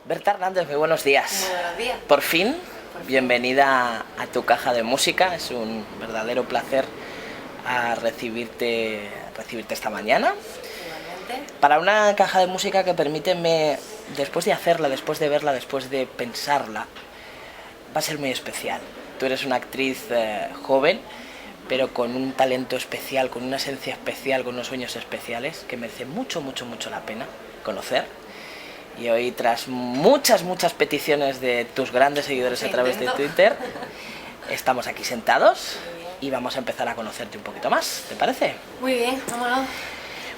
Berta Hernández, muy buenos días. Muy buenos días. Por fin, bienvenida a tu caja de música. Es un verdadero placer recibirte esta mañana. Igualmente. Para una caja de música que permíteme, después de hacerla, después de verla, después de pensarla, va a ser muy especial. Tú eres una actriz joven, pero con un talento especial, con una esencia especial, con unos sueños especiales que merece mucho la pena conocer. Y hoy, tras muchas peticiones de tus grandes seguidores a través de Twitter, estamos aquí sentados y vamos a empezar a conocerte un poquito más, ¿te parece? Muy bien, vámonos.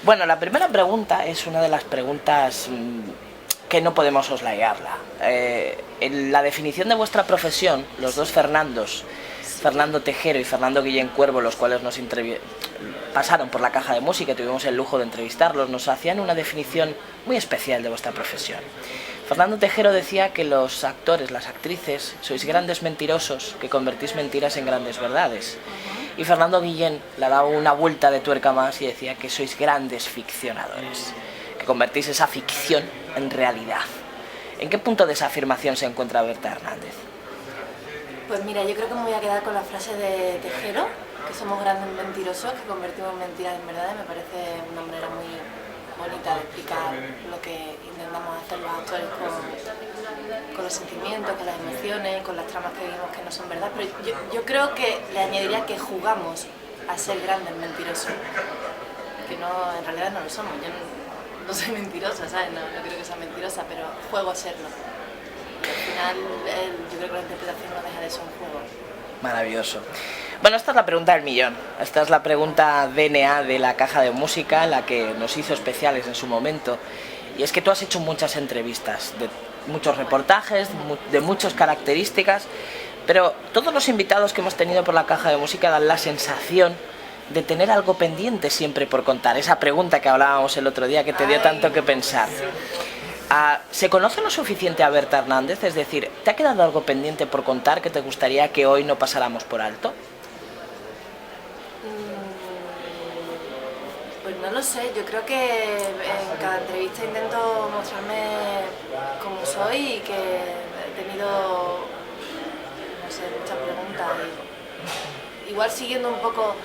Bueno, la primera pregunta es una de las preguntas que no podemos soslayarla. En la definición de vuestra profesión, los dos Fernandos, Fernando Tejero y Fernando Guillén Cuervo, los cuales nos pasaron por la caja de música y tuvimos el lujo de entrevistarlos, nos hacían una definición muy especial de vuestra profesión. Fernando Tejero decía que los actores, las actrices, sois grandes mentirosos que convertís mentiras en grandes verdades. Y Fernando Guillén le daba una vuelta de tuerca más y decía que sois grandes ficcionadores, que convertís esa ficción en realidad. ¿En qué punto de esa afirmación se encuentra Berta Hernández? Pues mira, yo creo que me voy a quedar con la frase de Tejero, que somos grandes mentirosos, que convertimos mentiras en verdades. Me parece una manera muy bonita de explicar lo que intentamos hacer los actores con los sentimientos, con las emociones, con las tramas que vivimos que no son verdad. Pero yo creo que le añadiría que jugamos a ser grandes mentirosos, que no, en realidad no lo somos. Yo no soy mentirosa, ¿sabes? No creo que sea mentirosa, pero juego a serlo. Al final, yo creo que la interpretación no deja de ser un juego. Maravilloso. Bueno, esta es la pregunta del millón. Esta es la pregunta DNA de la caja de música, la que nos hizo especiales en su momento. Y es que tú has hecho muchas entrevistas, de muchos reportajes, de muchas características, pero todos los invitados que hemos tenido por la caja de música dan la sensación de tener algo pendiente siempre por contar. Esa pregunta que hablábamos el otro día que te dio tanto que pensar. ¿Se conoce lo suficiente a Berta Hernández? Es decir, ¿te ha quedado algo pendiente por contar que te gustaría que hoy no pasáramos por alto? Pues no lo sé, yo creo que en cada entrevista intento mostrarme como soy y que he tenido, no sé, muchas preguntas. Igual siguiendo un poco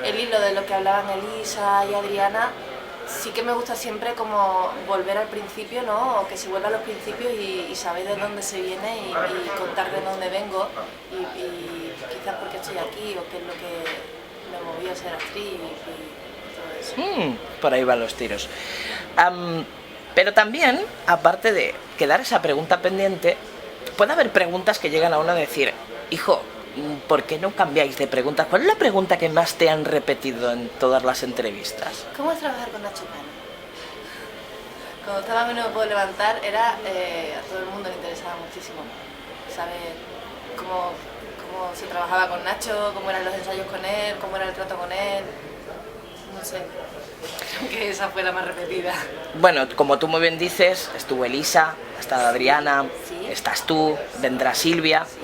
el hilo de lo que hablaban Elisa y Adriana, sí que me gusta siempre como volver al principio, ¿no? O que se vuelva a los principios y saber de dónde se viene y contar de dónde vengo y quizás por qué estoy aquí o qué es lo que me movió a ser actriz y todo eso. Por ahí van los tiros. Pero también, aparte de quedar esa pregunta pendiente, puede haber preguntas que llegan a uno a decir, hijo, ¿por qué no cambiáis de preguntas? ¿Cuál es la pregunta que más te han repetido en todas las entrevistas? ¿Cómo es trabajar con Nacho Cano? Cuando estaba No me puedo levantar, a todo el mundo le interesaba muchísimo saber cómo se trabajaba con Nacho, cómo eran los ensayos con él, cómo era el trato con él. No sé, creo que esa fue la más repetida. Bueno, como tú muy bien dices, estuvo Elisa, ha estado Adriana, sí. Estás tú, vendrá Silvia. Sí.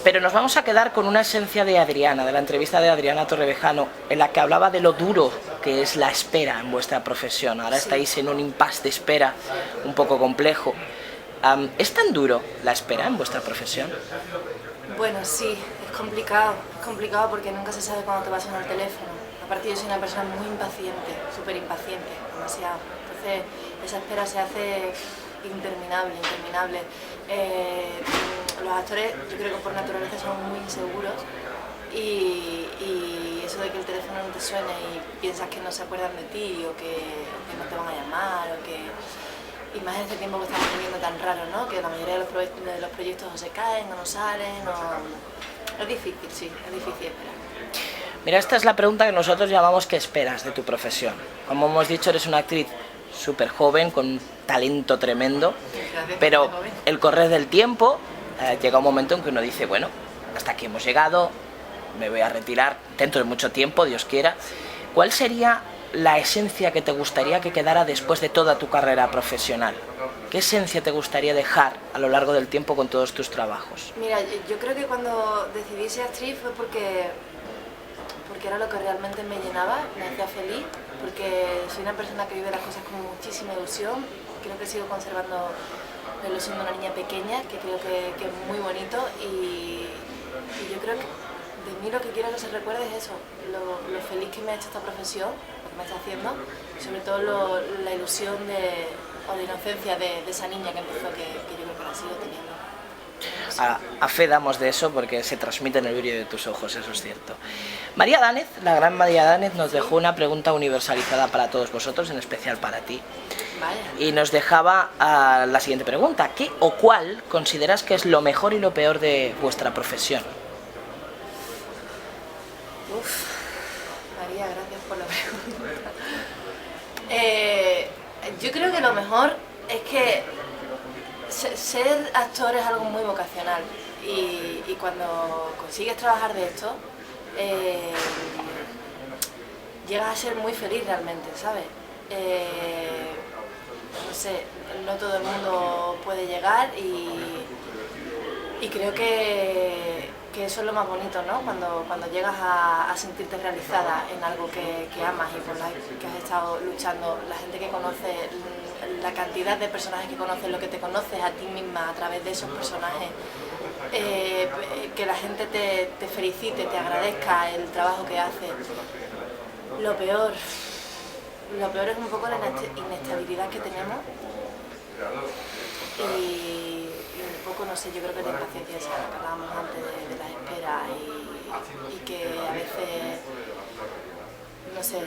Pero nos vamos a quedar con una esencia de Adriana, de la entrevista de Adriana Torrevejano, en la que hablaba de lo duro que es la espera en vuestra profesión. Ahora estáis en un impasse de espera un poco complejo. ¿Es tan duro la espera en vuestra profesión? Bueno, sí, es complicado porque nunca se sabe cuándo te va a sonar el teléfono. Aparte yo soy una persona muy impaciente, súper impaciente, demasiado. Entonces esa espera se hace interminable. Los actores, yo creo que por naturaleza son muy inseguros y eso de que el teléfono no te suene y piensas que no se acuerdan de ti o que no te van a llamar o que... Y más en este tiempo que estamos viviendo tan raro, ¿no? Que la mayoría de los proyectos o se caen o no salen o... Es difícil, sí, es difícil esperar. Mira, esta es la pregunta que nosotros llamamos ¿qué esperas de tu profesión? Como hemos dicho, eres una actriz súper joven, con un talento tremendo, pero el correr del tiempo llega un momento en que uno dice, bueno, hasta aquí hemos llegado, me voy a retirar dentro de mucho tiempo, Dios quiera. ¿Cuál sería la esencia que te gustaría que quedara después de toda tu carrera profesional? ¿Qué esencia te gustaría dejar a lo largo del tiempo con todos tus trabajos? Mira, yo creo que cuando decidí ser actriz fue porque era lo que realmente me llenaba, me hacía feliz, porque soy una persona que vive las cosas con muchísima ilusión. Creo que sigo conservando la ilusión de una niña pequeña, que creo que es muy bonito y yo creo que de mí lo que quiero que se recuerde es eso, lo feliz que me ha hecho esta profesión, lo que me está haciendo, sobre todo la ilusión o la inocencia de esa niña que empezó, que yo creo que la sigo teniendo. A fe damos de eso porque se transmite en el brillo de tus ojos, eso es cierto. María Dánez, la gran María Dánez, nos dejó una pregunta universalizada para todos vosotros, en especial para ti. Vaya. Y nos dejaba la siguiente pregunta: ¿qué o cuál consideras que es lo mejor y lo peor de vuestra profesión? Uf, María, gracias por la pregunta. Yo creo que lo mejor es que ser actor es algo muy vocacional y cuando consigues trabajar de esto llegas a ser muy feliz realmente, ¿sabes? No sé, no todo el mundo puede llegar y creo que eso es lo más bonito, ¿no? Cuando llegas a sentirte realizada en algo que amas y por la que has estado luchando, la gente que conoce, la cantidad de personajes que conoces, lo que te conoces a ti misma a través de esos personajes, que la gente te felicite, te agradezca el trabajo que haces. Lo peor es un poco la inestabilidad que tenemos y un poco, no sé, yo creo que la impaciencia esa que hablábamos antes de las esperas y que a veces, no sé,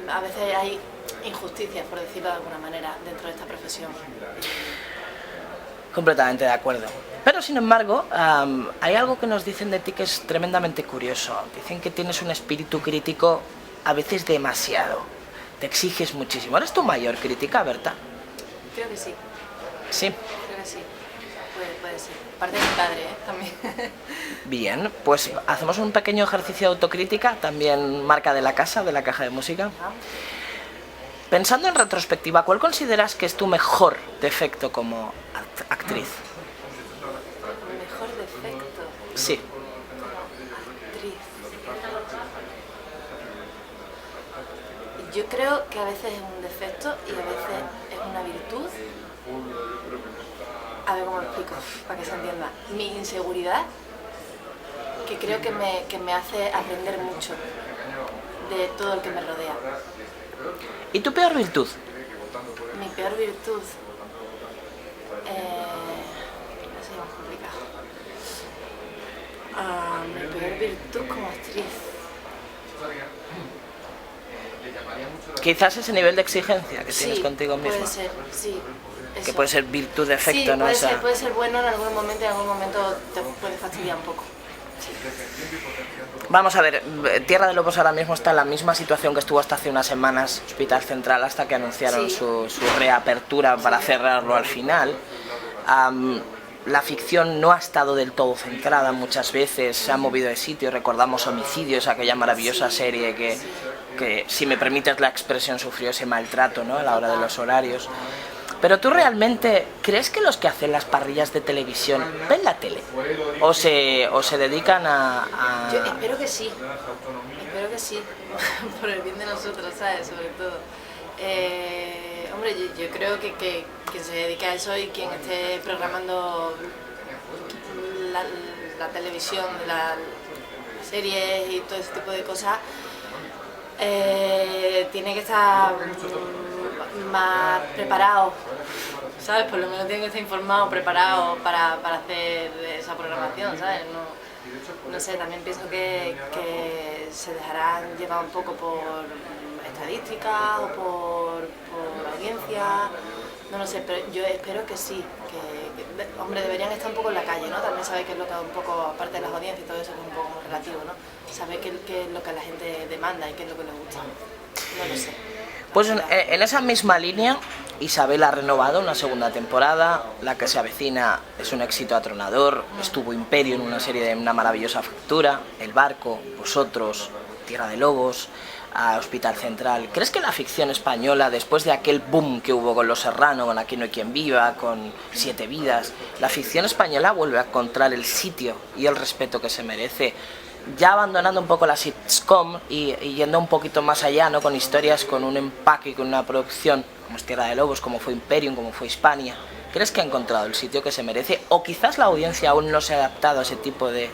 a veces hay injusticias, por decirlo de alguna manera, dentro de esta profesión. Completamente de acuerdo. Pero sin embargo, hay algo que nos dicen de ti que es tremendamente curioso. Dicen que tienes un espíritu crítico a veces demasiado. Te exiges muchísimo. ¿Eres tu mayor crítica, Berta? Creo que sí. Sí. Creo que sí. Puede ser. Parte de mi padre, también. Bien, pues hacemos un pequeño ejercicio de autocrítica, también marca de la casa, de la caja de música. Pensando en retrospectiva, ¿cuál consideras que es tu mejor defecto como actriz? ¿Mejor defecto? Sí. Actriz. Yo creo que a veces es un defecto y a veces es una virtud. A ver cómo lo explico, para que se entienda. Mi inseguridad, que creo que me hace aprender mucho de todo el que me rodea. ¿Y tu peor virtud? Mi peor virtud... no sé, más complicado. Mi peor virtud como actriz. Quizás ese nivel de exigencia que tienes contigo misma. Puede ser, sí. Eso. Que puede ser virtud, defecto, sí, ¿no? Puede ser bueno en algún momento y en algún momento te puede fastidiar un poco. Sí. Vamos a ver, Tierra de Lobos ahora mismo está en la misma situación que estuvo hasta hace unas semanas Hospital Central, hasta que anunciaron su reapertura para cerrarlo al final. La ficción no ha estado del todo centrada muchas veces, se ha movido de sitio. Recordamos Homicidios, aquella maravillosa serie que, si me permites la expresión, sufrió ese maltrato, ¿no?, a la hora de los horarios. Pero tú realmente, ¿crees que los que hacen las parrillas de televisión ven la tele? ¿O se dedican a...? Yo espero que sí, por el bien de nosotros, ¿sabes? Sobre todo. Hombre, yo creo que quien se dedica a eso y quien esté programando la televisión, las series y todo ese tipo de cosas, tiene que estar más preparado, ¿sabes? Por lo menos tiene que estar informado, preparado para hacer esa programación, ¿sabes? No sé, también pienso que se dejarán llevar un poco por estadísticas o por audiencia, no lo sé, pero yo espero que sí, que hombre, deberían estar un poco en la calle, ¿no? También saber qué es lo que un poco, aparte de las audiencias y todo eso, que es un poco relativo, ¿no? Saber qué es lo que la gente demanda y qué es lo que les gusta, no lo sé. Pues en esa misma línea, Isabel ha renovado una segunda temporada, la que se avecina es un éxito atronador, estuvo Imperio en una serie de una maravillosa factura, El Barco, Vosotros, Tierra de Lobos, a Hospital Central. ¿Crees que la ficción española, después de aquel boom que hubo con Los Serrano, con Aquí no hay quien viva, con Siete Vidas, la ficción española vuelve a encontrar el sitio y el respeto que se merece? Ya abandonando un poco la sitcom y yendo un poquito más allá, ¿no?, con historias con un empaque y con una producción como es Tierra de Lobos, como fue Imperium, como fue Hispania. ¿Crees que ha encontrado el sitio que se merece? ¿O quizás la audiencia aún no se ha adaptado a ese tipo de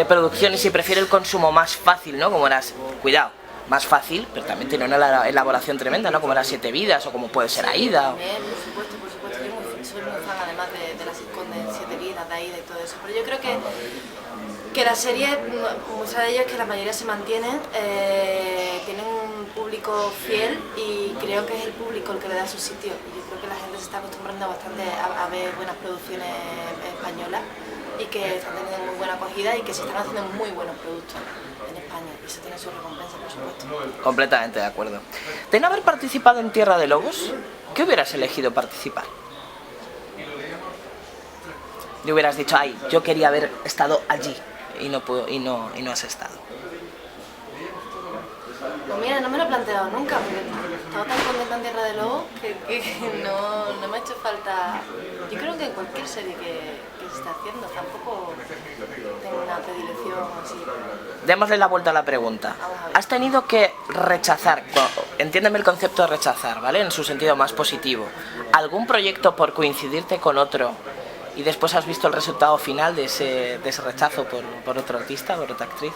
producción y si prefiere el consumo más fácil, ¿no? Como eras, cuidado, más fácil, pero también tiene una elaboración tremenda, ¿no? Como las 7 vidas o como puede ser Aida. También, por supuesto. Soy muy fan además de la sitcom de 7 vidas, de Aida y todo eso. Pero yo creo que la serie, muchas de ellas, que la mayoría se mantienen, tienen un público fiel y creo que es el público el que le da su sitio. Y yo creo que la gente se está acostumbrando bastante a ver buenas producciones españolas y que están teniendo muy buena acogida y que se están haciendo muy buenos productos en España y eso tiene su recompensa, por supuesto. Completamente de acuerdo. De no haber participado en Tierra de Lobos, ¿qué hubieras elegido participar? Le hubieras dicho, ay, yo quería haber estado allí y no has estado. Pues mira, no me lo he planteado nunca, porque he estado tan contenta en Tierra de Lobos que no me ha hecho falta. Yo creo que en cualquier serie que se está haciendo tampoco tengo una predilección así. Démosle la vuelta a la pregunta. Has tenido que rechazar, entiéndeme el concepto de rechazar, ¿vale? En su sentido más positivo. ¿Algún proyecto por coincidirte con otro y después has visto el resultado final de ese rechazo por otro artista, por otra actriz?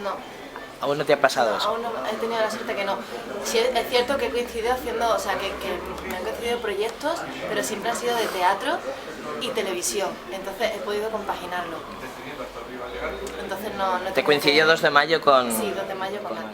No. ¿Aún no te ha pasado eso? Aún no, he tenido la suerte que no. Sí, es cierto que he coincidido haciendo, o sea, que me han coincidido proyectos, pero siempre han sido de teatro y televisión, entonces he podido compaginarlo. Entonces no ¿Te coincidió 2 de mayo con...? Sí, 2 de mayo con él.